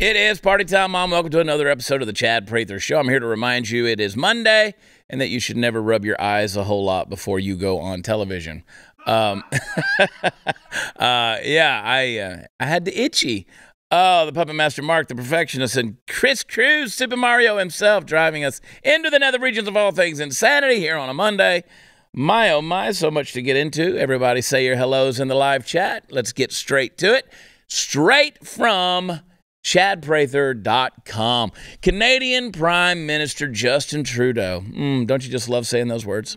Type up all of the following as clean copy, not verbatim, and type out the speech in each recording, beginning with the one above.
It is party time, Mom. Welcome to another episode of the Chad Prather Show. I'm here to remind you it is Monday and that you should never rub your eyes a whole lot before you go on television. I had the itchy. Oh, the Puppet Master Mark, the Perfectionist, and Chris Cruz, Super Mario himself, driving us into the nether regions of all things insanity here on a Monday. My, oh my, so much to get into. Everybody say your hellos in the live chat. Let's get straight to it. Straight from ChadPrather.com. Canadian Prime Minister Justin Trudeau. Don't you just love saying those words?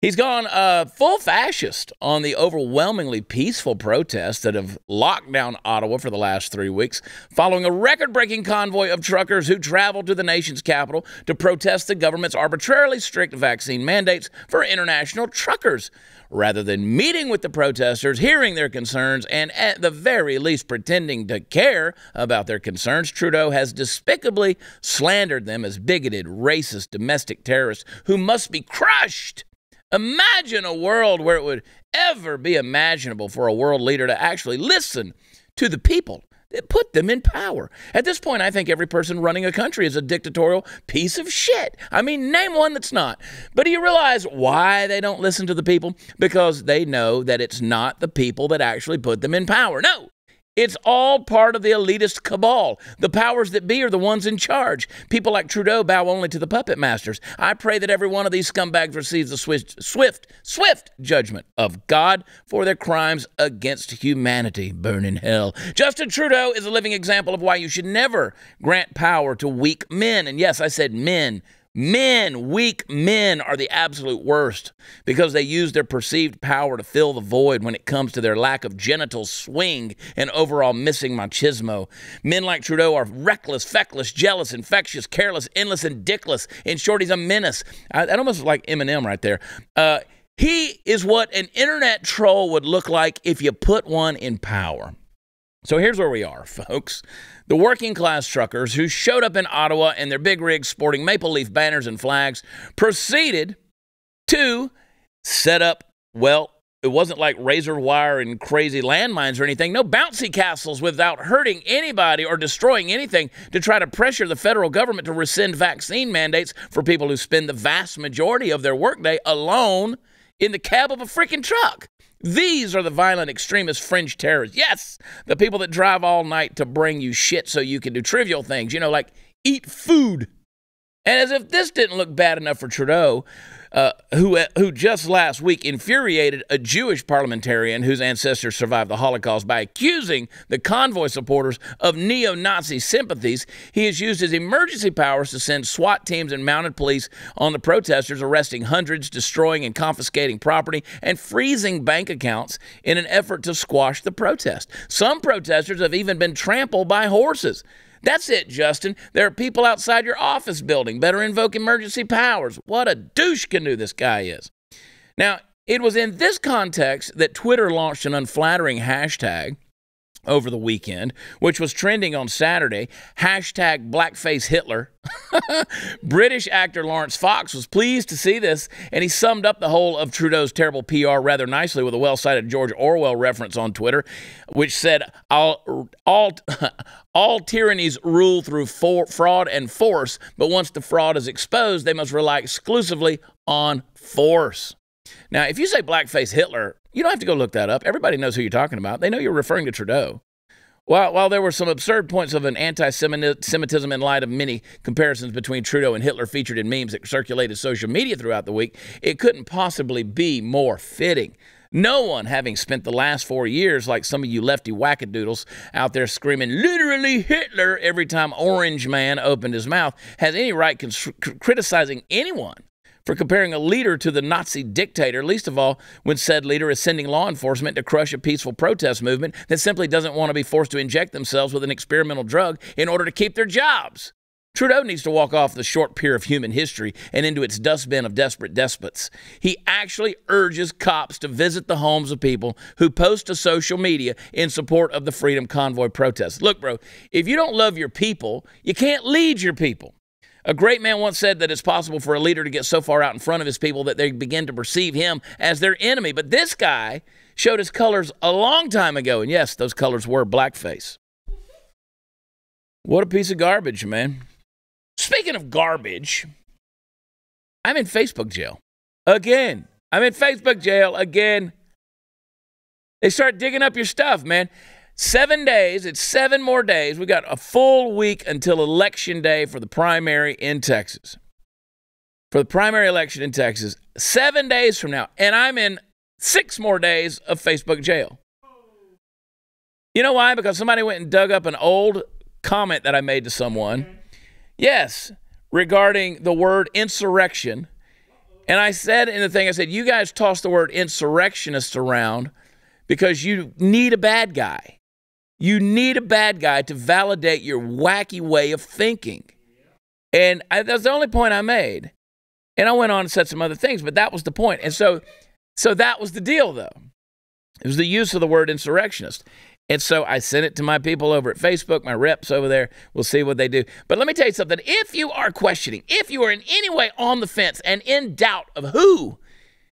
He's gone full fascist on the overwhelmingly peaceful protests that have locked down Ottawa for the last 3 weeks, following a record-breaking convoy of truckers who traveled to the nation's capital to protest the government's arbitrarily strict vaccine mandates for international truckers. Rather than meeting with the protesters, hearing their concerns, and at the very least pretending to care about their concerns, Trudeau has despicably slandered them as bigoted, racist, domestic terrorists who must be crushed. Imagine a world where it would ever be imaginable for a world leader to actually listen to the people that put them in power. At this point, I think every person running a country is a dictatorial piece of shit. I mean, name one that's not. But do you realize why they don't listen to the people? Because they know that it's not the people that actually put them in power. No. It's all part of the elitist cabal. The powers that be are the ones in charge. People like Trudeau bow only to the puppet masters. I pray that every one of these scumbags receives the swift judgment of God for their crimes against humanity. Burn in hell. Justin Trudeau is a living example of why you should never grant power to weak men. And yes, I said men. Weak men are the absolute worst because they use their perceived power to fill the void when it comes to their lack of genital swing and overall missing machismo. Men like Trudeau are reckless, feckless, jealous, infectious, careless, endless, and dickless. In short, he's a menace. That almost like Eminem right there. He is what an internet troll would look like if you put one in power. So here's where we are, folks. The working-class truckers who showed up in Ottawa in their big rigs sporting maple leaf banners and flags proceeded to set up, well, it wasn't like razor wire and crazy landmines or anything. No bouncy castles without hurting anybody or destroying anything to try to pressure the federal government to rescind vaccine mandates for people who spend the vast majority of their workday alone in the cab of a freaking truck. These are the violent extremist fringe terrorists. Yes, the people that drive all night to bring you shit so you can do trivial things, you know, like eat food. And as if this didn't look bad enough for Trudeau, who just last week infuriated a Jewish parliamentarian whose ancestors survived the Holocaust by accusing the convoy supporters of neo-Nazi sympathies, he has used his emergency powers to send SWAT teams and mounted police on the protesters, arresting hundreds, destroying and confiscating property, and freezing bank accounts in an effort to squash the protest. Some protesters have even been trampled by horses. That's it, Justin. There are people outside your office building. Better invoke emergency powers. What a douche canoe this guy is. Now, it was in this context that Twitter launched an unflattering hashtag over the weekend, which was trending on Saturday, hashtag blackface Hitler. British actor Lawrence Fox was pleased to see this, and he summed up the whole of Trudeau's terrible PR rather nicely with a well-cited George Orwell reference on Twitter, which said, all tyrannies rule through fraud and force, but once the fraud is exposed, they must rely exclusively on force. Now, if you say blackface Hitler, you don't have to go look that up. Everybody knows who you're talking about. They know you're referring to Trudeau. While there were some absurd points of an anti-Semitism in light of many comparisons between Trudeau and Hitler featured in memes that circulated social media throughout the week, it couldn't possibly be more fitting. No one, having spent the last 4 years like some of you lefty wackadoodles out there screaming literally Hitler every time Orange Man opened his mouth, has any right criticizing anyone for comparing a leader to the Nazi dictator, least of all when said leader is sending law enforcement to crush a peaceful protest movement that simply doesn't want to be forced to inject themselves with an experimental drug in order to keep their jobs. Trudeau needs to walk off the short pier of human history and into its dustbin of desperate despots. He actually urges cops to visit the homes of people who post to social media in support of the Freedom Convoy protests. Look, bro, if you don't love your people, you can't lead your people. A great man once said that it's possible for a leader to get so far out in front of his people that they begin to perceive him as their enemy. But this guy showed his colors a long time ago. And yes, those colors were blackface. What a piece of garbage, man. Speaking of garbage, I'm in Facebook jail again. I'm in Facebook jail again. They start digging up your stuff, man. 7 days. It's 7 more days. We got a full week until Election Day for the primary in Texas. For the primary election in Texas, 7 days from now. And I'm in 6 more days of Facebook jail. You know why? Because somebody went and dug up an old comment that I made to someone. Yes, regarding the word insurrection. And I said in the thing, I said, you guys toss the word insurrectionist around because you need a bad guy. You need a bad guy to validate your wacky way of thinking. And that's the only point I made. And I went on and said some other things, but that was the point. And so that was the deal, though. It was the use of the word insurrectionist. And so I sent it to my people over at Facebook, my reps over there. We'll see what they do. But let me tell you something. If you are questioning, if you are in any way on the fence and in doubt of who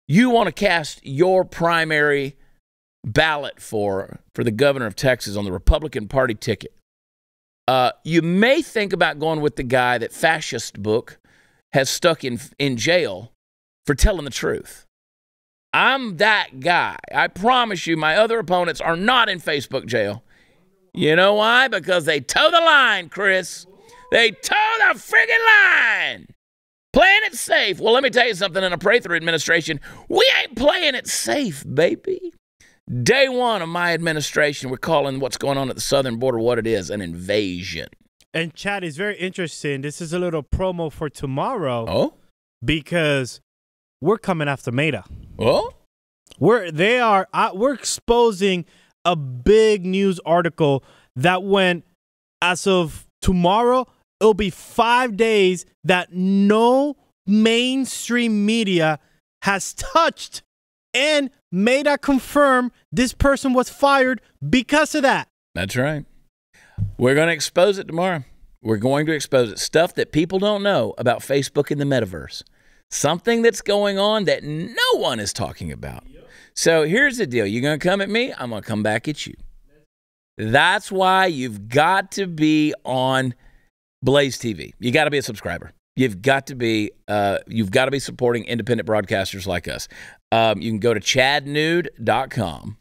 you want to cast your primary ballot for the governor of Texas on the Republican Party ticket, you may think about going with the guy that Fascist Book has stuck in jail for telling the truth. I'm that guy. I promise you my other opponents are not in Facebook jail. You know why? Because they toe the line, Chris. They toe the friggin' line. Playing it safe. Well, let me tell you something. In a Prather administration, we ain't playing it safe, baby. Day one of my administration, we're calling what's going on at the southern border what it is, an invasion. And Chad, is very interesting. This is a little promo for tomorrow. Oh? Because we're coming after Meta. Oh? We're exposing a big news article that when, as of tomorrow, it'll be 5 days that no mainstream media has touched, and Meta confirmed this person was fired because of that. That's right. We're going to expose it tomorrow. We're going to expose it. Stuff that people don't know about Facebook and the metaverse. Something that's going on that no one is talking about. So here's the deal. You're going to come at me, I'm going to come back at you. That's why you've got to be on BlazeTV. You got to be a subscriber. You've got to be supporting independent broadcasters like us. You can go to chadnude.com,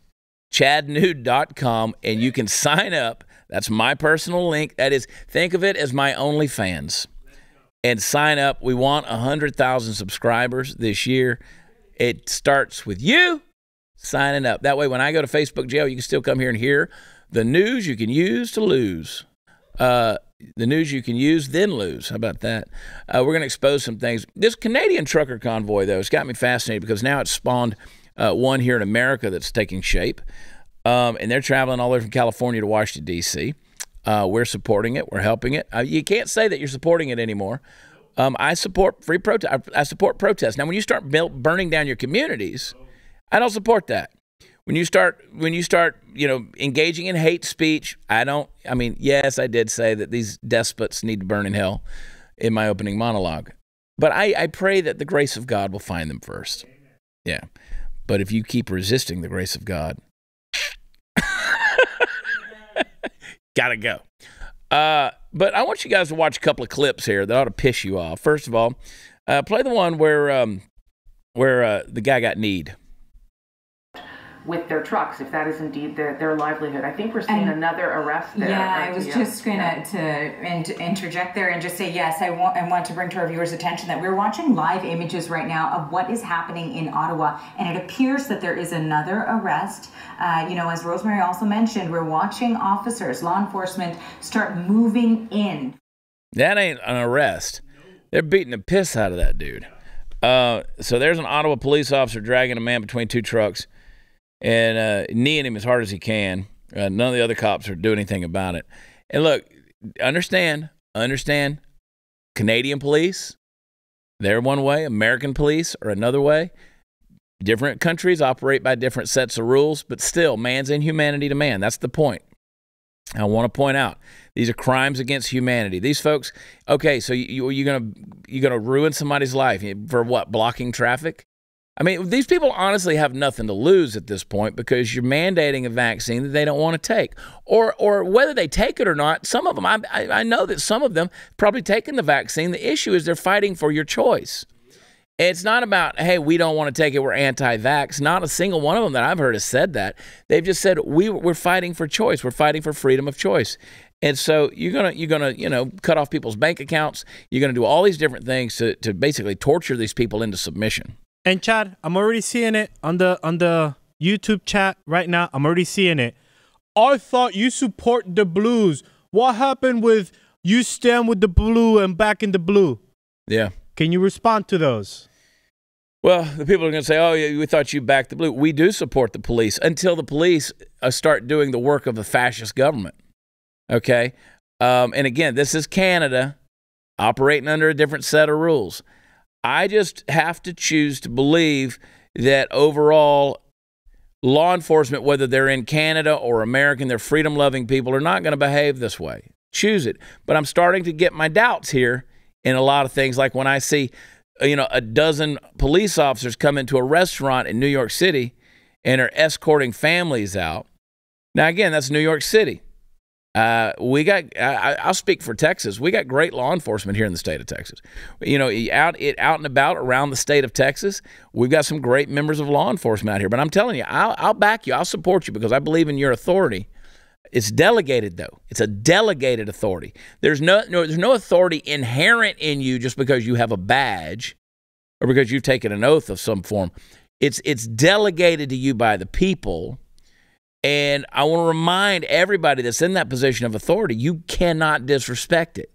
chadnude.com, and you can sign up. That's my personal link. That is, think of it as my OnlyFans. And sign up. We want 100,000 subscribers this year. It starts with you signing up. That way, when I go to Facebook jail, you can still come here and hear the news you can use to lose. The news you can use, then lose. How about that? We're going to expose some things. This Canadian trucker convoy, though, it's got me fascinated because now it's spawned one here in America that's taking shape. And they're traveling all the way from California to Washington, D.C., we're supporting it. We're helping it. You can't say that you're supporting it anymore. I support free protest. I support protest. Now, when you start burning down your communities, I don't support that. When you start, engaging in hate speech, yes, I did say that these despots need to burn in hell in my opening monologue. But I pray that the grace of God will find them first. Yeah. But if you keep resisting the grace of God, gotta go. But I want you guys to watch a couple of clips here that ought to piss you off. First of all, play the one where the guy got kneed. With their trucks, if that is indeed their livelihood. I think we're seeing another arrest there. Yeah, I was just going to interject there and just say, yes, I want to bring to our viewers' attention that we're watching live images right now of what is happening in Ottawa, and it appears that there is another arrest. As Rosemary also mentioned, we're watching officers, law enforcement, start moving in. That ain't an arrest. They're beating the piss out of that dude. So there's an Ottawa police officer dragging a man between two trucks and kneeing him as hard as he can. None of the other cops are doing anything about it. And look, understand, Canadian police, they're one way. American police are another way. Different countries operate by different sets of rules, but still, man's inhumanity to man. That's the point. I want to point out, these are crimes against humanity. These folks, okay, so you're gonna ruin somebody's life for what? Blocking traffic? I mean, these people honestly have nothing to lose at this point because you're mandating a vaccine that they don't want to take. Or whether they take it or not, some of them, I know that some of them probably taken the vaccine. The issue is they're fighting for your choice. It's not about, hey, we don't want to take it, we're anti-vax. Not a single one of them that I've heard has said that. They've just said, we're fighting for choice. We're fighting for freedom of choice. And so you're gonna cut off people's bank accounts. You're gonna do all these different things to basically torture these people into submission. And Chad, I'm already seeing it on the YouTube chat right now. I'm already seeing it. I thought you support the blues. What happened with you stand with the blue and back in the blue? Yeah. Can you respond to those? Well, the people are going to say, oh, yeah, we thought you backed the blue. We do support the police until the police start doing the work of a fascist government. Okay? And again, this is Canada operating under a different set of rules. I just have to choose to believe that overall law enforcement, whether they're in Canada or American, they're freedom-loving people, are not going to behave this way. Choose it. But I'm starting to get my doubts here in a lot of things, like when I see, a dozen police officers come into a restaurant in New York City and are escorting families out. Now, again, that's New York City. I'll speak for Texas. We got great law enforcement here in the state of Texas. Out and about around the state of Texas, we've got some great members of law enforcement out here. But I'm telling you, I'll back you. I'll support you because I believe in your authority. It's delegated, though. It's a delegated authority. There's no authority inherent in you just because you have a badge or because you've taken an oath of some form. It's delegated to you by the people. And I want to remind everybody that's in that position of authority, you cannot disrespect it.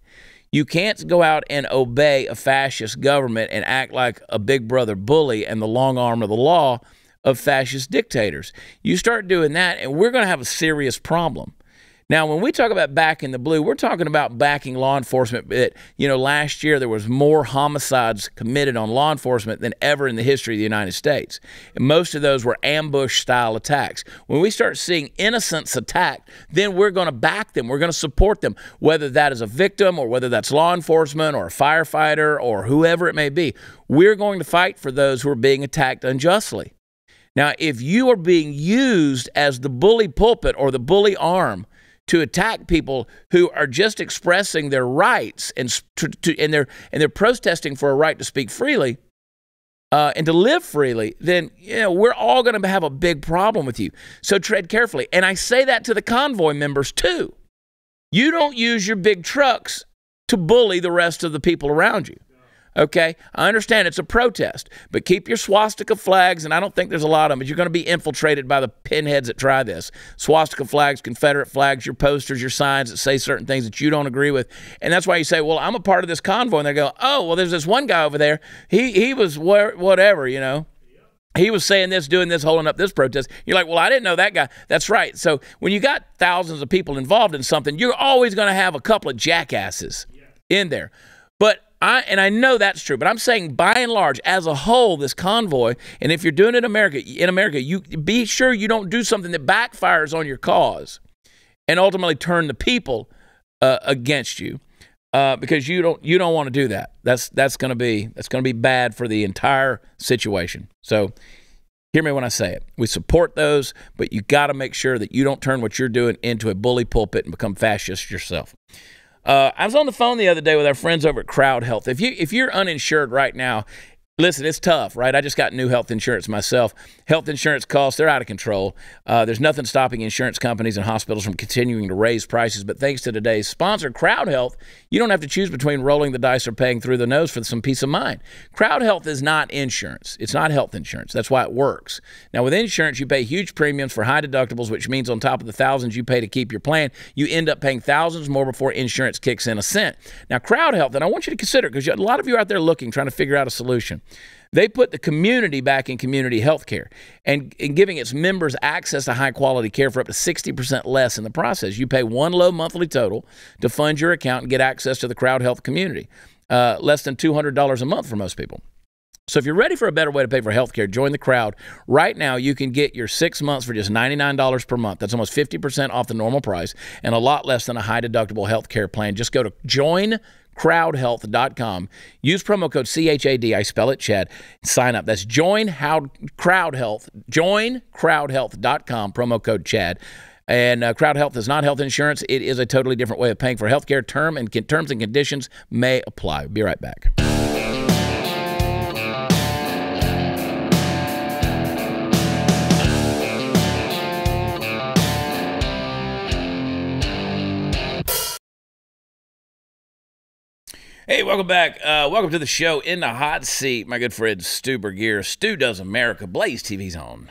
You can't go out and obey a fascist government and act like a big brother bully and the long arm of the law of fascist dictators. You start doing that, and we're going to have a serious problem. Now, when we talk about backing the blue, we're talking about backing law enforcement. That, last year there was more homicides committed on law enforcement than ever in the history of the United States. And most of those were ambush-style attacks. When we start seeing innocents attacked, then we're going to back them. We're going to support them, whether that is a victim or whether that's law enforcement or a firefighter or whoever it may be. We're going to fight for those who are being attacked unjustly. Now, if you are being used as the bully pulpit or the bully arm to attack people who are just expressing their rights and they're protesting for a right to speak freely and to live freely, then we're all going to have a big problem with you. So tread carefully. And I say that to the convoy members too. You don't use your big trucks to bully the rest of the people around you. Okay, I understand it's a protest, but keep your swastika flags, and I don't think there's a lot of them, but you're going to be infiltrated by the pinheads that try this. Swastika flags, Confederate flags, your posters, your signs that say certain things that you don't agree with. And that's why you say, well, I'm a part of this convoy. And they go, oh, well, there's this one guy over there. He was whatever, He was saying this, doing this, holding up this protest. You're like, well, I didn't know that guy. That's right. So when you got thousands of people involved in something, you're always going to have a couple of jackasses in there. But I know that's true, but I'm saying by and large, as a whole, this convoy, and if you're doing it in America, you be sure you don't do something that backfires on your cause and ultimately turn the people against you, because you don't want to do that. That's going to be bad for the entire situation. So hear me when I say it. We support those, but you got to make sure that you don't turn what you're doing into a bully pulpit and become fascist yourself. I was on the phone the other day with our friends over at Crowd Health. If you're uninsured right now, listen, it's tough, right? I just got new health insurance myself. Health insurance costs, they're out of control. There's nothing stopping insurance companies and hospitals from continuing to raise prices. But thanks to today's sponsor, Crowd Health, you don't have to choose between rolling the dice or paying through the nose for some peace of mind. Crowd Health is not insurance. It's not health insurance. That's why it works. Now, with insurance, you pay huge premiums for high deductibles, which means on top of the thousands you pay to keep your plan, you end up paying thousands more before insurance kicks in a cent. Now, Crowd Health, and I want you to consider it because a lot of you are out there looking, trying to figure out a solution. They put the community back in community health care and giving its members access to high-quality care for up to 60% less in the process. You pay one low monthly total to fund your account and get access to the Crowd Health community, less than $200 a month for most people. So if you're ready for a better way to pay for healthcare, join the crowd. Right now, you can get your 6 months for just $99 per month. That's almost 50% off the normal price and a lot less than a high-deductible healthcare plan. Just go to joincrowdhealth.com. Use promo code CHAD. I spell it Chad. Sign up. That's joincrowdhealth. Joincrowdhealth.com. Promo code Chad. And Crowd Health is not health insurance. It is a totally different way of paying for healthcare. Terms and conditions may apply. Be right back. Hey, welcome back. Welcome to the show. In the hot seat, my good friend Stu Burguiere. Stu Does America. BlazeTV's on.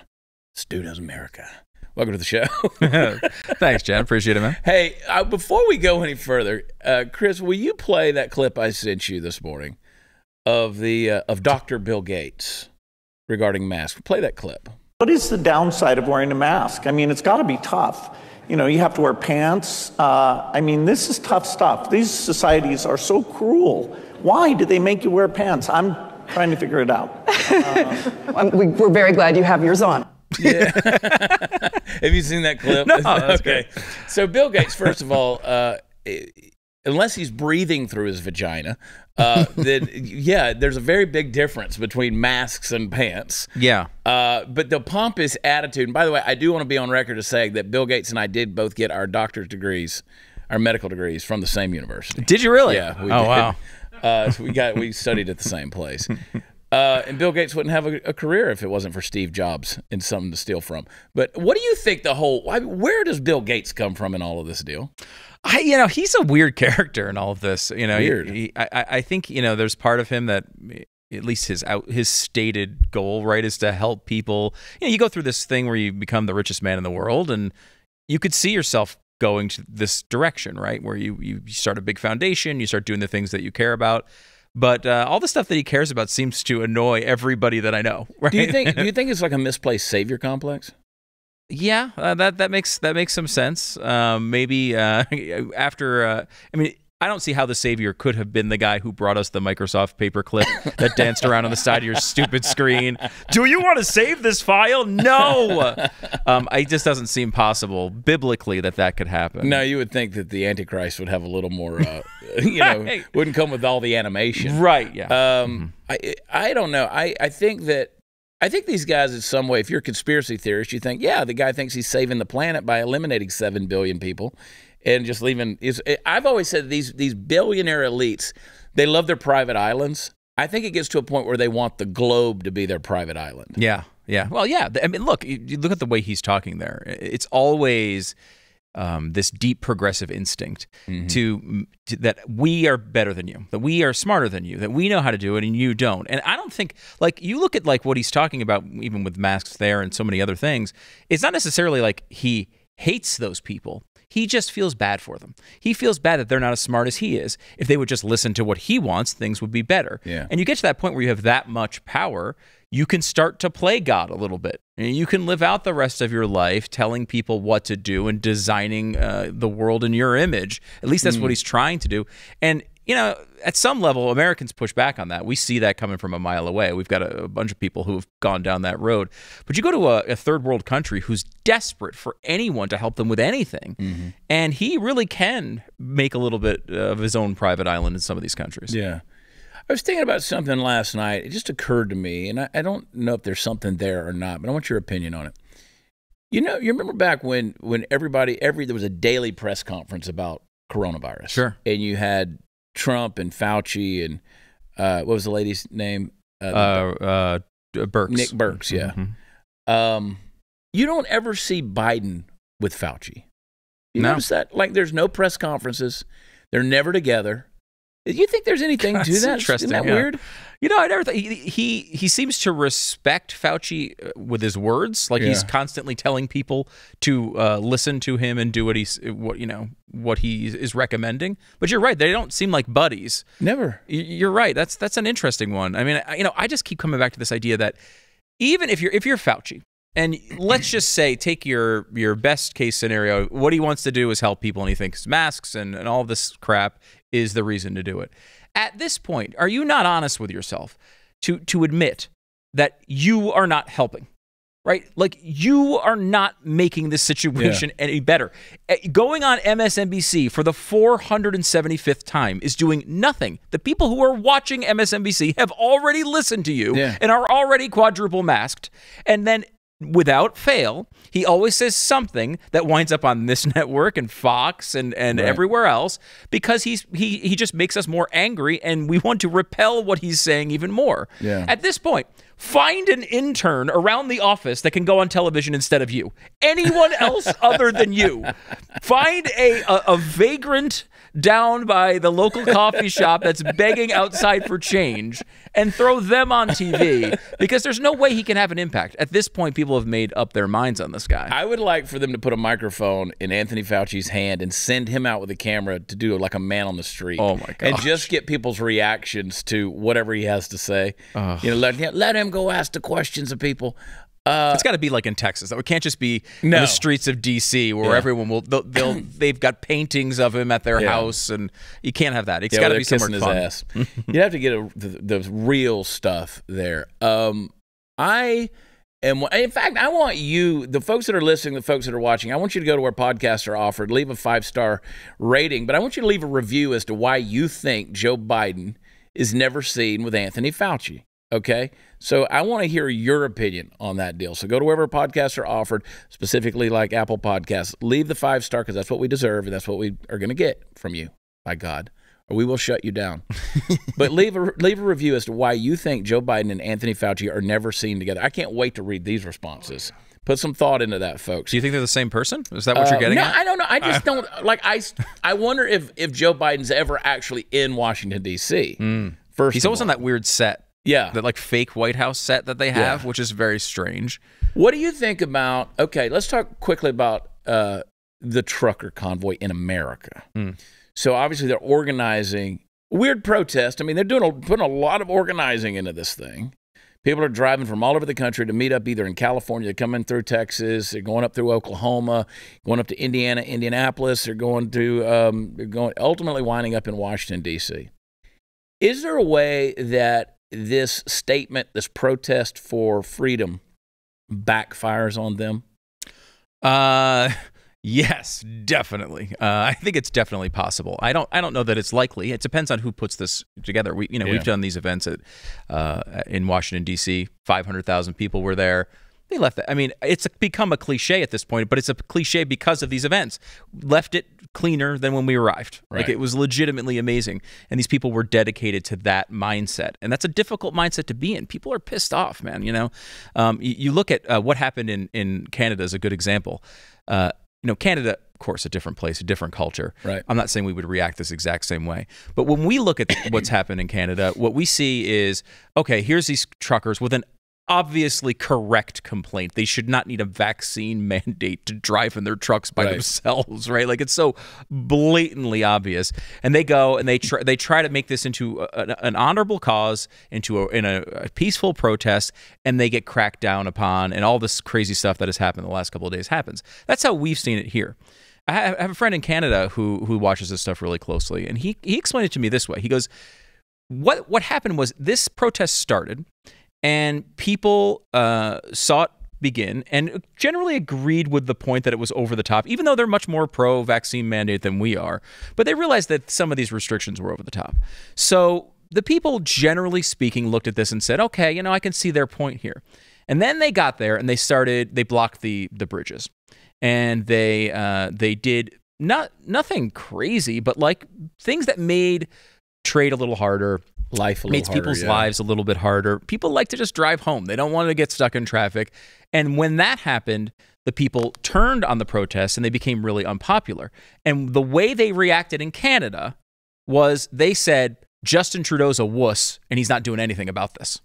Stu Does America. Welcome to the show. Thanks, Jen. Appreciate it, man. Hey, before we go any further, Chris, will you play that clip I sent you this morning of Dr. Bill Gates regarding masks? Play that clip. What is the downside of wearing a mask? I mean, it's got to be tough. You know, you have to wear pants. I mean, this is tough stuff. These societies are so cruel. Why do they make you wear pants? I'm trying to figure it out. We're very glad you have yours on. Yeah. Have you seen that clip? No, that's okay. great. So Bill Gates, first of all, unless he's breathing through his vagina, then yeah, there's a very big difference between masks and pants. Yeah. But the pompous attitude, and by the way, I do want to be on record as saying that Bill Gates and I did both get our doctor's degrees, our medical degrees from the same university. Did you really? Yeah. We oh, did. wow. So we studied at the same place. And Bill Gates wouldn't have a career if it wasn't for Steve Jobs and something to steal from. But what do you think where does Bill Gates come from in all of this deal? He's a weird character in all of this. Weird. I think, there's part of him that, at least his stated goal, right, is to help people. You go through this thing where you become the richest man in the world, and you could see yourself going to this direction, right, where you start a big foundation, you start doing the things that you care about. But all the stuff that he cares about seems to annoy everybody that I know. Right? Do you think it's like a misplaced savior complex? Yeah, that makes some sense. Maybe after I don't see how the savior could have been the guy who brought us the Microsoft paperclip that danced around on the side of your stupid screen. Do you want to save this file? No. It just doesn't seem possible biblically that could happen. No, you would think that the Antichrist would have a little more, wouldn't come with all the animation. Right, yeah. I don't know. I think these guys in some way, if you're a conspiracy theorist, you think, yeah, the guy thinks he's saving the planet by eliminating 7 billion people. And just leaving I've always said these billionaire elites, they love their private islands. I think it gets to a point where they want the globe to be their private island. Yeah, yeah. Well, yeah. I mean, look, you look at the way he's talking there. It's always this deep progressive instinct to that we are better than you, that we are smarter than you, that we know how to do it and you don't. And I don't think, you look at what he's talking about, even with masks there and so many other things, it's not necessarily like he hates those people. He just feels bad for them. He feels bad that they're not as smart as he is. If they would just listen to what he wants, things would be better. Yeah. And you get to that point where you have that much power, you can start to play God a little bit. And you can live out the rest of your life telling people what to do and designing the world in your image. At least that's what he's trying to do. And at some level, Americans push back on that. We see that coming from a mile away. We've got a bunch of people who have gone down that road. But you go to a third world country who's desperate for anyone to help them with anything. And he really can make a little bit of his own private island in some of these countries. Yeah. I was thinking about something last night. It just occurred to me, and I don't know if there's something there or not, but I want your opinion on it. You remember back when there was a daily press conference about coronavirus. Sure. And you had Trump and Fauci and what was the lady's name? Burks. Nick Burks, yeah. You don't ever see Biden with Fauci. You notice that? There's no press conferences. They're never together. Do you think there's anything to that? Interesting. Isn't that weird? I never thought he seems to respect Fauci with his words. He's constantly telling people to listen to him and do what he is recommending. But you're right; they don't seem like buddies. Never. You're right. That's an interesting one. I mean, I just keep coming back to this idea that even if you're Fauci, and let's just say take your best case scenario, what he wants to do is help people, and he thinks masks and all this crap is the reason to do it. At this point, are you not honest with yourself? to admit that you are not helping. Right? Like, you are not making this situation any better. Going on MSNBC for the 475th time is doing nothing. The people who are watching MSNBC have already listened to you and are already quadruple masked. And then, without fail, he always says something that winds up on this network and Fox and everywhere else, because he just makes us more angry, and we want to repel what he's saying even more. At this point, find an intern around the office that can go on television instead of you. Anyone else other than you. Find a vagrant down by the local coffee shop that's begging outside for change and throw them on TV, because there's no way he can have an impact. At this point, people have made up their minds on this guy. I would like for them to put a microphone in Anthony Fauci's hand and send him out with a camera to do like a man on the street. Oh my God! And just get people's reactions to whatever he has to say. You know, let him go ask the questions of people. It's got to be like in Texas. It can't just be in the streets of D.C. where everyone will. They've got paintings of him at their house, and you can't have that. It's got to be somewhere fun. His ass. You have to get the real stuff there. In fact, I want you, the folks that are listening, the folks that are watching, I want you to go to where podcasts are offered, leave a 5-star rating, but I want you to leave a review as to why you think Joe Biden is never seen with Anthony Fauci. Okay, so I want to hear your opinion on that deal. So go to wherever podcasts are offered, specifically like Apple Podcasts. Leave the 5-star, because that's what we deserve, and that's what we are going to get from you, by God, or we will shut you down. But leave a review as to why you think Joe Biden and Anthony Fauci are never seen together. I can't wait to read these responses. Put some thought into that, folks. Do you think they're the same person? Is that what you're getting at? No, I don't know. I just don't like. I wonder if Joe Biden's ever actually in Washington D.C. First, he's always on that weird set. Yeah. That like fake White House set that they have, which is very strange. What do you think about, okay, let's talk quickly about the trucker convoy in America. So obviously they're organizing weird protest. I mean, they're putting a lot of organizing into this thing. People are driving from all over the country to meet up either in California, they're coming through Texas, they're going up through Oklahoma, going up to Indiana, Indianapolis, they're going ultimately winding up in Washington, D.C. Is there a way that this statement, this protest for freedom, backfires on them? Yes, definitely. I think it's definitely possible. I don't know that it's likely. It depends on who puts this together. We've done these events in Washington D.C. 500,000 people were there. They left that. I mean, it's become a cliche at this point, but it's a cliche because of these events. Left it cleaner than when we arrived. Right. Like, it was legitimately amazing. And these people were dedicated to that mindset. And that's a difficult mindset to be in. People are pissed off, man. You look at what happened in Canada as a good example. Canada, of course, a different place, a different culture. Right. I'm not saying we would react this exact same way. But when we look at what's happened in Canada, what we see is, okay, here's these truckers with an obviously correct complaint. They should not need a vaccine mandate to drive in their trucks by themselves, right? Like, it's so blatantly obvious. And they go and they try to make this into an honorable cause, in a peaceful protest, and they get cracked down upon, and all this crazy stuff that has happened the last couple of days happens. That's how we've seen it here. I have a friend in Canada who watches this stuff really closely, and he explained it to me this way. He goes, what happened was this protest started, and people saw it begin and generally agreed with the point that it was over the top, even though they're much more pro-vaccine mandate than we are. But they realized that some of these restrictions were over the top. So the people, generally speaking, looked at this and said, okay, I can see their point here. And then they got there and they blocked the bridges. And they did nothing crazy, but like things that made trade a little harder, makes people's lives a little bit harder. People like to just drive home. They don't want to get stuck in traffic. And when that happened, the people turned on the protests and they became really unpopular. And the way they reacted in Canada was they said, Justin Trudeau's a wuss and he's not doing anything about this.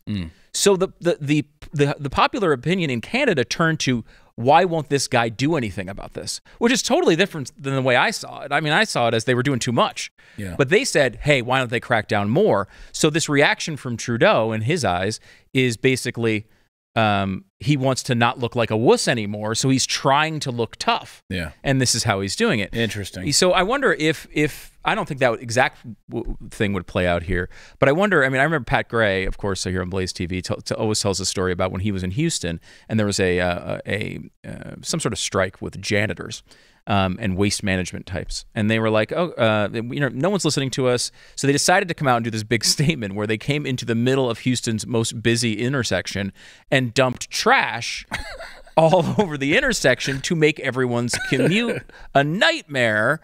So the popular opinion in Canada turned to, why won't this guy do anything about this? Which is totally different than the way I saw it. I mean, I saw it as they were doing too much. Yeah. But they said, hey, why don't they crack down more? So this reaction from Trudeau, in his eyes, is basically, he wants to not look like a wuss anymore, so he's trying to look tough. Yeah. And this is how he's doing it. Interesting. So I wonder if I don't think that exact thing would play out here, but I wonder, I mean, I remember Pat Gray, of course, here on BlazeTV, always tells a story about when he was in Houston and there was some sort of strike with janitors. And waste management types. And they were like, no one's listening to us. So they decided to come out and do this big statement where they came into the middle of Houston's most busy intersection and dumped trash all over the intersection to make everyone's commute a nightmare.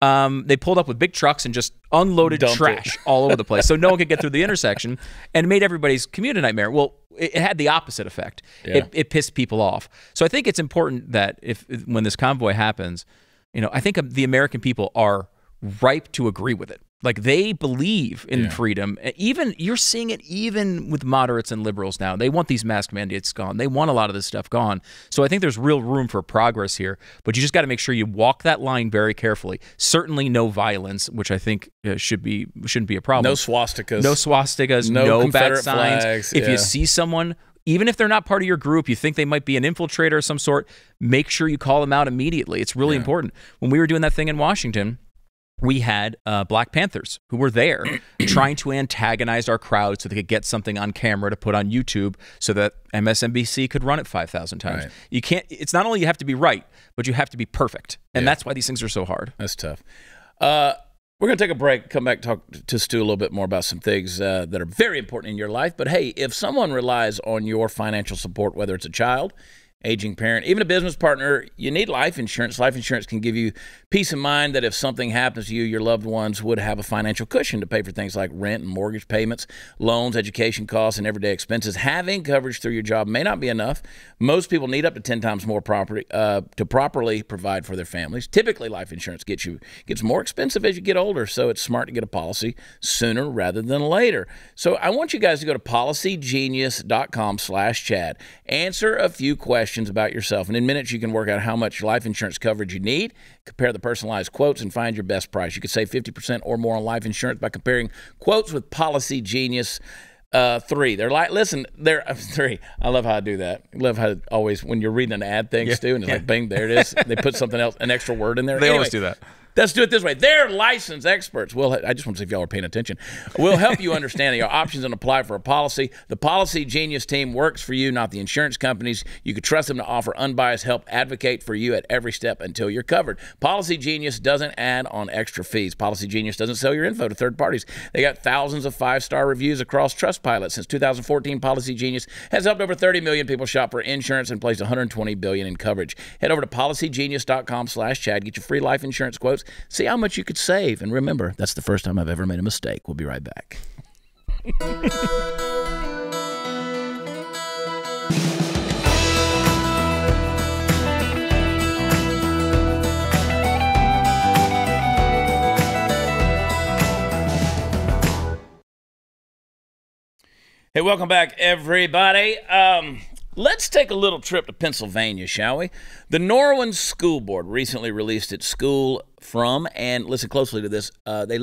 They pulled up with big trucks and just unloaded trash all over the place so no one could get through the intersection and made everybody's commute a nightmare. Well, it had the opposite effect. Yeah. It pissed people off. So I think it's important that when this convoy happens, I think the American people are ripe to agree with it. Like, they believe in freedom. Even you're seeing it even with moderates and liberals now. They want these mask mandates gone. They want a lot of this stuff gone. So I think there's real room for progress here. But you just got to make sure you walk that line very carefully. Certainly no violence, which I think shouldn't be a problem. No swastikas. No swastikas. No bad Confederate signs. flags. If you see someone, even if they're not part of your group, you think they might be an infiltrator of some sort, make sure you call them out immediately. It's really important. When we were doing that thing in Washington, we had Black Panthers who were there trying to antagonize our crowd so they could get something on camera to put on YouTube so that MSNBC could run it 5,000 times. Right. You can't. It's not only you have to be right, but you have to be perfect, and that's why these things are so hard. That's tough. We're going to take a break, come back, talk to Stu a little bit more about some things that are very important in your life. But hey, if someone relies on your financial support, whether it's a child, aging parent, even a business partner, you need life insurance. Life insurance can give you peace of mind that if something happens to you, your loved ones would have a financial cushion to pay for things like rent and mortgage payments, loans, education costs, and everyday expenses. Having coverage through your job may not be enough. Most people need up to 10 times more property to properly provide for their families. Typically, life insurance gets more expensive as you get older, so it's smart to get a policy sooner rather than later. So I want you guys to go to policygenius.com/Chad. Answer a few questions about yourself, and in minutes you can work out how much life insurance coverage you need, compare the personalized quotes, and find your best price. You could save 50% or more on life insurance by comparing quotes with Policy Genius 3. They're like, listen, they're 3. I love how I do that. I love how always when you're reading an ad thing, Stu, and it's like, bing, there it is. They put something else, an extra word in there. They always do that. Let's do it this way. They're licensed experts. I just want to see if y'all are paying attention. We'll help you understand your options and apply for a policy. The Policy Genius team works for you, not the insurance companies. You can trust them to offer unbiased help, advocate for you at every step until you're covered. Policy Genius doesn't add on extra fees. Policy Genius doesn't sell your info to third parties. They got thousands of 5-star reviews across Trustpilot. Since 2014, Policy Genius has helped over 30 million people shop for insurance and placed $120 billion in coverage. Head over to policygenius.com/Chad. Get your free life insurance quotes. See how much you could save. And remember, that's the first time I've ever made a mistake. We'll be right back. Hey, welcome back, everybody. Let's take a little trip to Pennsylvania, shall we? The Norwin School Board recently released its school from, and listen closely to this, they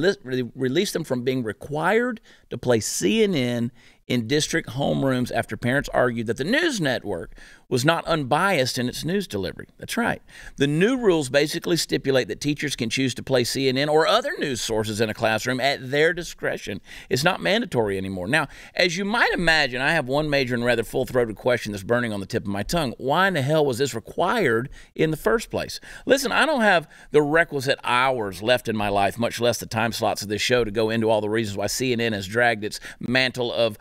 released them from being required to play CNN in district homerooms after parents argued that the news network was not unbiased in its news delivery. That's right. The new rules basically stipulate that teachers can choose to play CNN or other news sources in a classroom at their discretion. It's not mandatory anymore. Now, as you might imagine, I have one major and rather full-throated question that's burning on the tip of my tongue. Why in the hell was this required in the first place? Listen, I don't have the requisite hours left in my life, much less the time slots of this show, to go into all the reasons why CNN has dragged its mantle of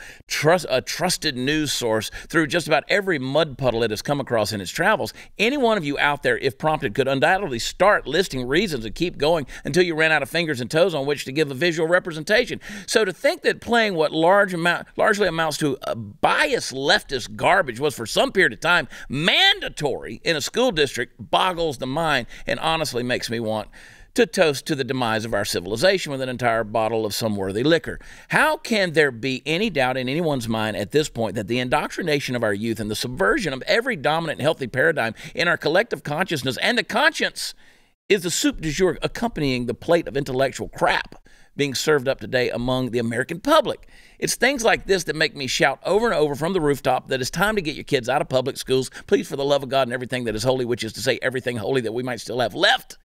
a trusted news source through just about every mud puddle it has come across in its travels. Any one of you out there, if prompted, could undoubtedly start listing reasons and keep going until you ran out of fingers and toes on which to give a visual representation. So to think that playing what largely amounts to a biased leftist garbage was for some period of time mandatory in a school district boggles the mind and honestly makes me want to toast to the demise of our civilization with an entire bottle of some worthy liquor. How can there be any doubt in anyone's mind at this point that the indoctrination of our youth and the subversion of every dominant and healthy paradigm in our collective consciousness and the conscience is the soup du jour accompanying the plate of intellectual crap being served up today among the American public. It's things like this that make me shout over and over from the rooftop that it's time to get your kids out of public schools. Please, for the love of God and everything that is holy, which is to say everything holy that we might still have left,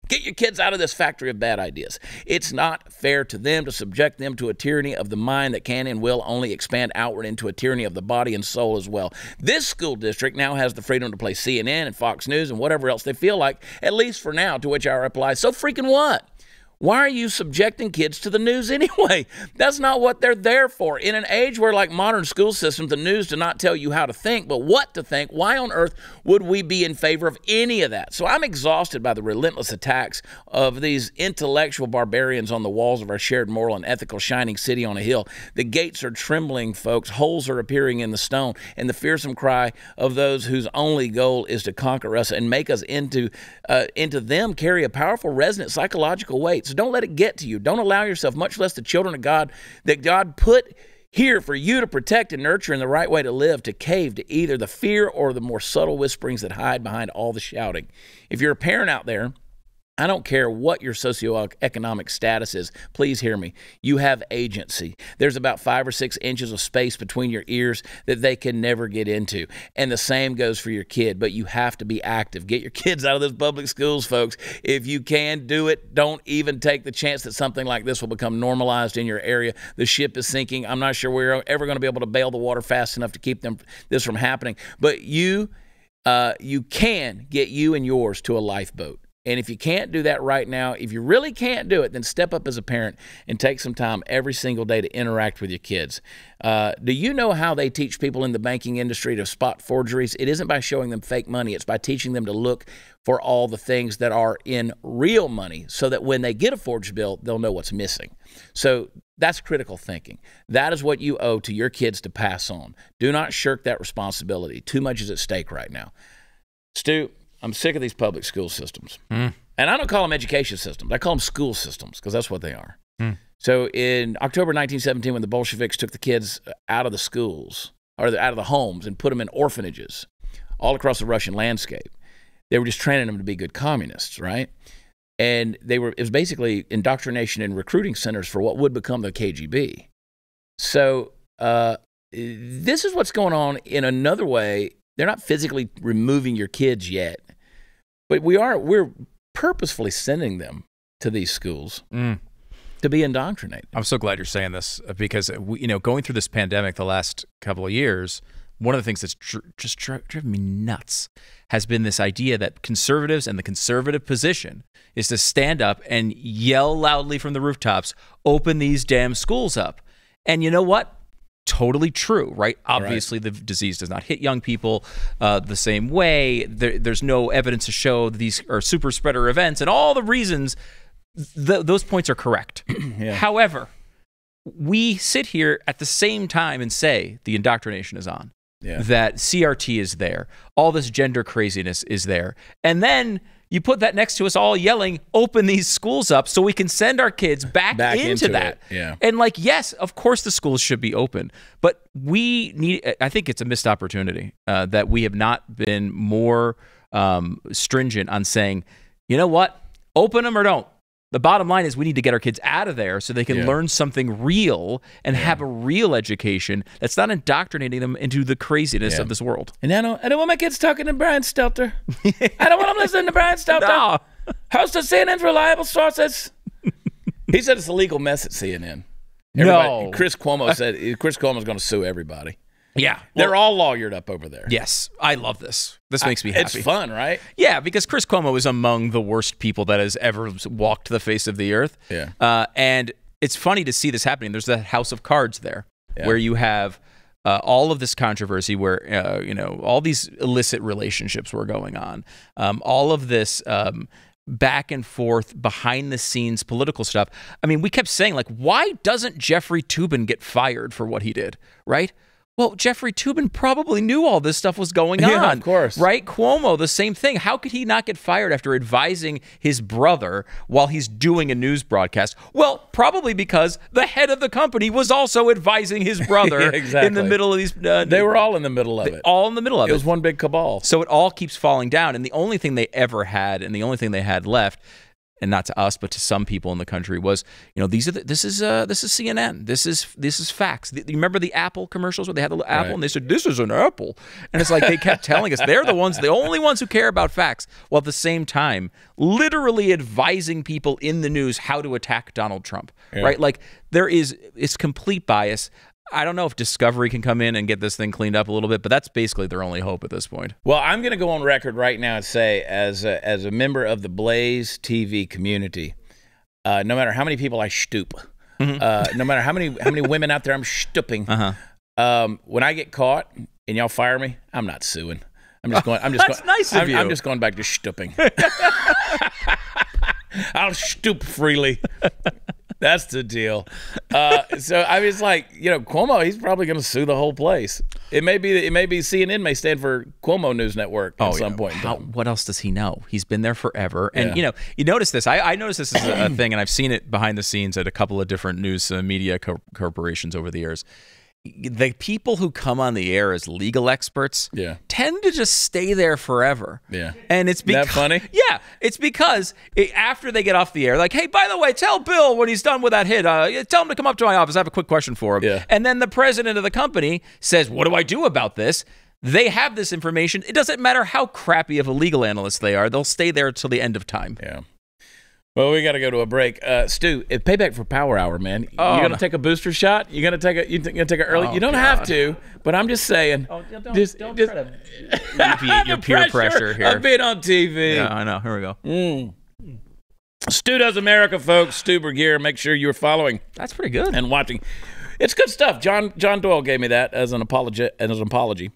get your kids out of this factory of bad ideas. It's not fair to them to subject them to a tyranny of the mind that can and will only expand outward into a tyranny of the body and soul as well. This school district now has the freedom to play CNN and Fox News and whatever else they feel like, at least for now, to which I reply, so freaking what? Why are you subjecting kids to the news anyway? That's not what they're there for. In an age where, like modern school systems, the news do not tell you how to think, but what to think, why on earth would we be in favor of any of that? So I'm exhausted by the relentless attacks of these intellectual barbarians on the walls of our shared moral and ethical shining city on a hill. The gates are trembling, folks. Holes are appearing in the stone, and the fearsome cry of those whose only goal is to conquer us and make us into them carry a powerful, resonant psychological weight. So don't let it get to you. Don't allow yourself, much less the children of God that God put here for you to protect and nurture in the right way to live, to cave to either the fear or the more subtle whisperings that hide behind all the shouting. If you're a parent out there, I don't care what your socioeconomic status is. Please hear me. You have agency. There's about 5 or 6 inches of space between your ears that they can never get into. And the same goes for your kid, but you have to be active. Get your kids out of those public schools, folks. If you can do it, don't even take the chance that something like this will become normalized in your area. The ship is sinking. I'm not sure we're ever going to be able to bail the water fast enough to keep this from happening. But you can get you and yours to a lifeboat. And if you can't do that right now, if you really can't do it, then step up as a parent and take some time every single day to interact with your kids. Do you know how they teach people in the banking industry to spot forgeries? It isn't by showing them fake money. It's by teaching them to look for all the things that are in real money so that when they get a forged bill, they'll know what's missing. So that's critical thinking. That is what you owe to your kids to pass on. Do not shirk that responsibility. Too much is at stake right now. Stu, I'm sick of these public school systems. And I don't call them education systems. I call them school systems because that's what they are. So in October 1917, when the Bolsheviks took the kids out of the schools, or out of the homes, and put them in orphanages all across the Russian landscape, they were just training them to be good communists, right? And it was basically indoctrination and recruiting centers for what would become the KGB. So this is what's going on in another way. They're not physically removing your kids yet. But we're purposefully sending them to these schools to be indoctrinated. I'm so glad you're saying this because going through this pandemic the last couple of years, one of the things that's just driven me nuts has been this idea that conservatives and the conservative position is to stand up and yell loudly from the rooftops, open these damn schools up. And you know what? Totally true, right? Obviously, the disease does not hit young people the same way. There's no evidence to show these are super spreader events, and all the reasons, those points are correct. However, we sit here at the same time and say the indoctrination is on, that CRT is there, all this gender craziness is there, and then you put that next to us all yelling, open these schools up so we can send our kids back into that. And yes, of course the schools should be open, but I think it's a missed opportunity that we have not been more stringent on saying, you know what, open them or don't. The bottom line is we need to get our kids out of there so they can learn something real and have a real education that's not indoctrinating them into the craziness of this world. And I don't want my kids talking to Brian Stelter. I don't want them listening to Brian Stelter. No. Host of CNN's reliable sources. He said it's a legal mess at CNN. No. Chris Cuomo said Chris Cuomo's going to sue everybody. Yeah. They're all lawyered up over there. Yes. I love this. This makes me happy. It's fun, right? Yeah, because Chris Cuomo is among the worst people that has ever walked the face of the earth. And it's funny to see this happening. There's that house of cards there where you have all of this controversy where, all these illicit relationships were going on. All of this back and forth, behind the scenes political stuff. I mean, we kept saying, why doesn't Jeffrey Toobin get fired for what he did, right? Well, Jeffrey Toobin probably knew all this stuff was going on. Yeah, of course. Right? Cuomo, the same thing. How could he not get fired after advising his brother while he's doing a news broadcast? Well, probably because the head of the company was also advising his brother in the middle of these... they were all in the middle of it. All in the middle of it. It was one big cabal. So it all keeps falling down. And the only thing they ever had and the only thing they had left and not to us, but to some people in the country, was, this is CNN. This is facts. You remember the Apple commercials where they had the apple and they said, "This is an apple," and it's like they kept telling us they're the only ones who care about facts, while at the same time literally advising people in the news how to attack Donald Trump. Right? Like it's complete bias. I don't know if Discovery can come in and get this thing cleaned up a little bit, but that's basically their only hope at this point. Well, I'm going to go on record right now and say, as a member of the BlazeTV community, no matter how many people I stoop, no matter how many women out there I'm stooping, when I get caught and y'all fire me, I'm not suing. I'm just going. That's nice of you. I'm just going back to stooping. I'll stoop freely. That's the deal. So I mean, it's like, Cuomo, he's probably going to sue the whole place. It may be CNN may stand for Cuomo News Network at some point. What else does he know? He's been there forever. And, you notice this. I noticed this is a thing, and I've seen it behind the scenes at a couple of different news media corporations over the years. The people who come on the air as legal experts tend to just stay there forever. Yeah. And it's because, isn't that funny? Yeah. It's because after they get off the air, like, hey, by the way, tell Bill when he's done with that hit, tell him to come up to my office. I have a quick question for him. Yeah. And then the president of the company says, what do I do about this? They have this information. It doesn't matter how crappy of a legal analyst they are. They'll stay there till the end of time. Yeah. Well, we got to go to a break. Stu, payback for Power Hour, man. You're going to take a booster shot? You're going to take an early? You don't have to, but I'm just saying. Don't try to alleviate your peer pressure here. I've been on TV. Yeah, I know. Here we go. Stu Does America, folks. Stu Burguiere. Make sure you're following. That's pretty good. And watching. It's good stuff. John Doyle gave me that as an apology.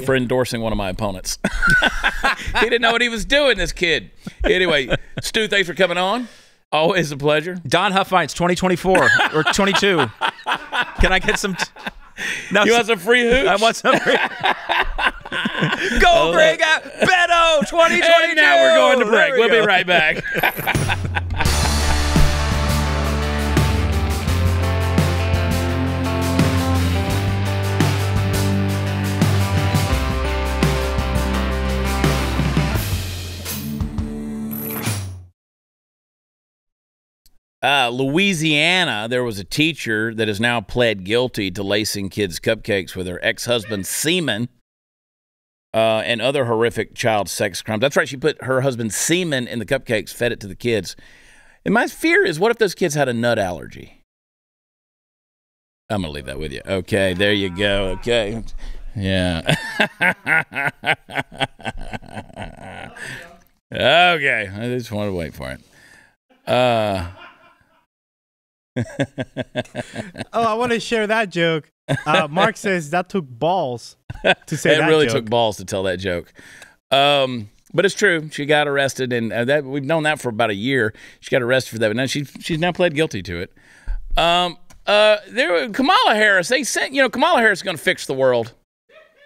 For endorsing one of my opponents. He didn't know what he was doing, this kid. Anyway, Stu, thanks for coming on. Always a pleasure. Don Huffines, 2024 or 22. Can I get some? No, you want some free hooch? I want some free. Go bring out Beto 2022. And now we're going to break. We'll be right back. Louisiana, there was a teacher that has now pled guilty to lacing kids' cupcakes with her ex-husband's semen and other horrific child sex crimes. That's right, she put her husband's semen in the cupcakes, fed it to the kids. And my fear is, what if those kids had a nut allergy? I'm going to leave that with you. Okay, there you go. Okay. Yeah. Okay, I just want to wait for it. I want to share that joke. Mark says that took balls to say that It really joke. took balls to tell that joke. But it's true. She got arrested, and that we've known that for about a year. She got arrested for that, but now she's now pled guilty to it. Kamala Harris. They sent. Kamala Harris is going to fix the world.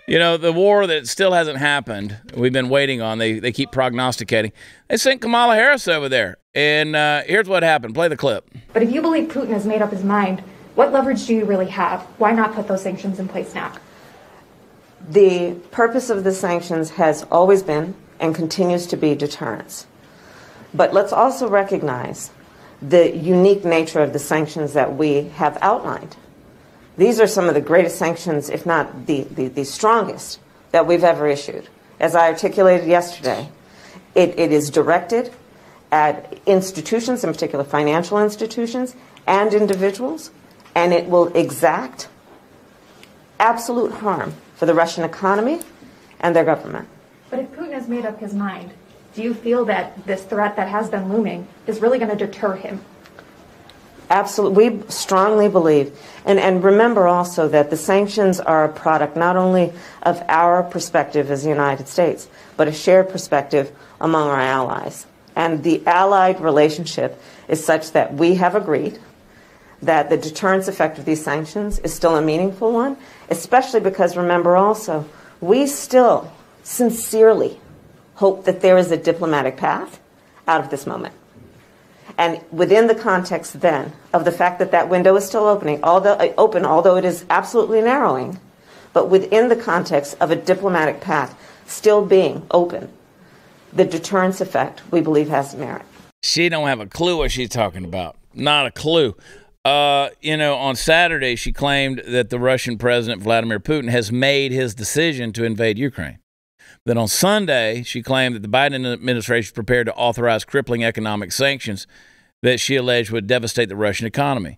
The war that still hasn't happened, we've been waiting on. They keep prognosticating. They sent Kamala Harris over there. And here's what happened. Play the clip. But if you believe Putin has made up his mind, what leverage do you really have? Why not put those sanctions in place now? The purpose of the sanctions has always been and continues to be deterrence. But let's also recognize the unique nature of the sanctions that we have outlined. These are some of the greatest sanctions, if not the strongest, that we've ever issued. As I articulated yesterday, it is directed at institutions, in particular financial institutions, and individuals, and it will exact absolute harm for the Russian economy and their government. But if Putin has made up his mind, do you feel that this threat that has been looming is really going to deter him? Absolutely. We strongly believe, and remember also that the sanctions are a product not only of our perspective as the United States, but a shared perspective among our allies. And the allied relationship is such that we have agreed that the deterrence effect of these sanctions is still a meaningful one, especially because, remember also, we still sincerely hope that there is a diplomatic path out of this moment. And within the context then of the fact that that window is still although it is absolutely narrowing, but within the context of a diplomatic path still being open, the deterrence effect, we believe, has merit. She don't have a clue what she's talking about. Not a clue. On Saturday, she claimed that the Russian President Vladimir Putin has made his decision to invade Ukraine. Then on Sunday, she claimed that the Biden administration is prepared to authorize crippling economic sanctions that she alleged would devastate the Russian economy.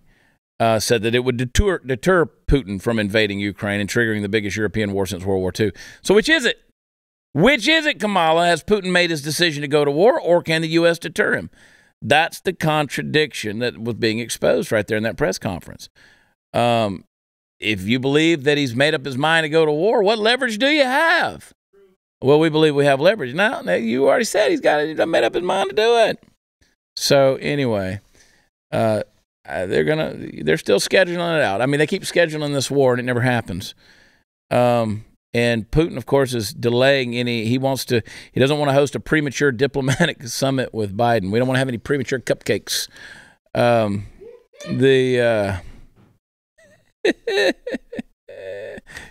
Said that it would deter Putin from invading Ukraine and triggering the biggest European war since World War II. So which is it? Which is it, Kamala? Has Putin made his decision to go to war, or can the U.S. deter him? That's the contradiction that was being exposed right there in that press conference. If you believe that he's made up his mind to go to war, what leverage do you have? Well, we believe we have leverage. Now you already said he's made up his mind to do it. So anyway, they're still scheduling it out. I mean, they keep scheduling this war and it never happens. And Putin, of course, is delaying he doesn't want to host a premature diplomatic summit with Biden. We don't want to have any premature cupcakes.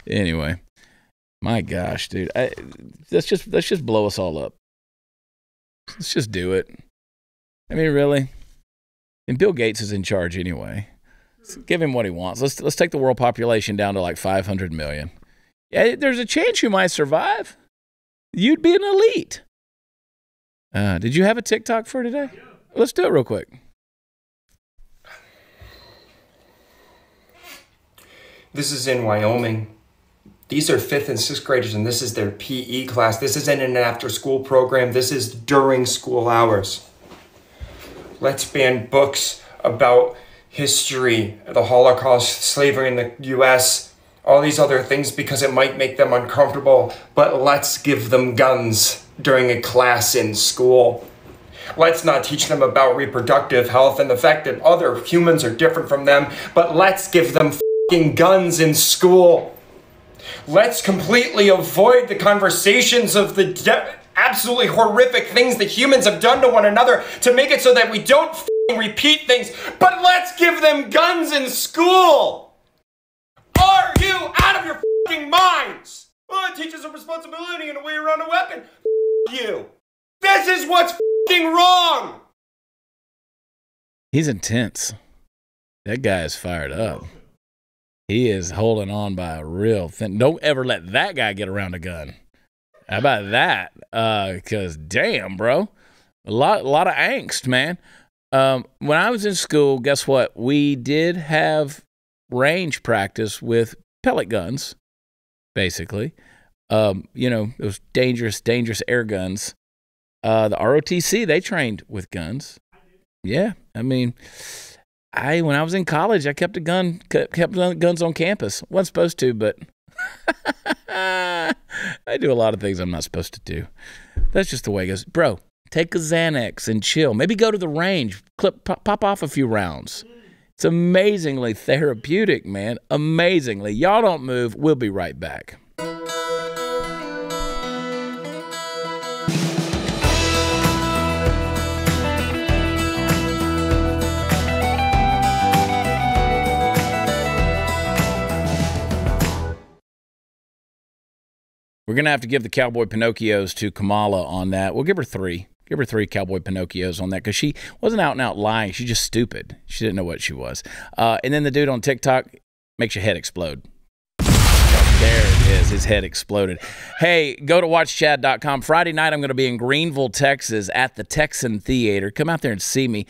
Anyway, my gosh, dude, let's just blow us all up. Let's just do it. I mean, really? And Bill Gates is in charge anyway. Let's give him what he wants. Let's take the world population down to like 500 million. Yeah, there's a chance you might survive. You'd be an elite. Did you have a TikTok for today? Let's do it real quick. This is in Wyoming. These are 5th and 6th graders, and this is their PE class. This isn't an after-school program. This is during school hours. Let's ban books about history, the Holocaust, slavery in the U.S., all these other things because it might make them uncomfortable, but let's give them guns during a class in school. Let's not teach them about reproductive health and the fact that other humans are different from them, but let's give them f***ing guns in school. Let's completely avoid the conversations of the absolutely horrific things that humans have done to one another to make it so that we don't f***ing repeat things, but let's give them guns in school. Are you out of your f***ing minds? Well, it teaches a responsibility and a way around a weapon. F*** you. This is what's f***ing wrong. He's intense. That guy is fired up. He is holding on by a real thin. Don't ever let that guy get around a gun. How about that? Because damn, bro, a lot of angst, man. When I was in school, guess what? We did have range practice with pellet guns, basically. Those dangerous air guns. The ROTC, they trained with guns. Yeah, I mean, when I was in college, I kept guns on campus. Wasn't supposed to, but I do a lot of things I'm not supposed to do. That's just the way it goes. Bro, take a Xanax and chill. Maybe go to the range, pop off a few rounds. It's amazingly therapeutic, man. Amazingly. Y'all don't move. We'll be right back. We're going to have to give the Cowboy Pinocchios to Kamala on that. We'll give her 3. Give her 3 Cowboy Pinocchios on that because she wasn't out and out lying. She's just stupid. She didn't know what she was. And then the dude on TikTok makes your head explode. There it is. His head exploded. Hey, go to watchchad.com. Friday night, I'm going to be in Greenville, Texas at the Texan Theater. Come out there and see me.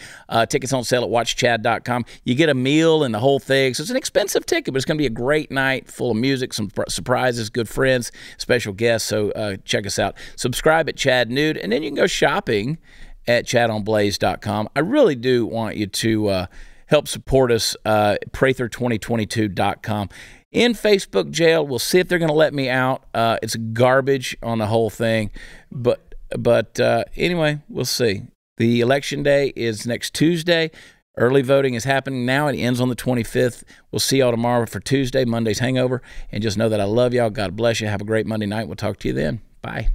Tickets on sale at watchchad.com. You get a meal and the whole thing. So it's an expensive ticket, but it's going to be a great night full of music, some surprises, good friends, special guests. So check us out. Subscribe at Chad Nude, and then you can go shopping at chadonblaze.com. I really do want you to help support us, Prather2022.com. In Facebook jail, we'll see if they're going to let me out. It's garbage on the whole thing, but anyway, we'll see. The election day is next Tuesday. Early voting is happening now. It ends on the 25th. We'll see y'all tomorrow for Tuesday, Monday's hangover, and just know that I love y'all. God bless you. Have a great Monday night. We'll talk to you then. Bye.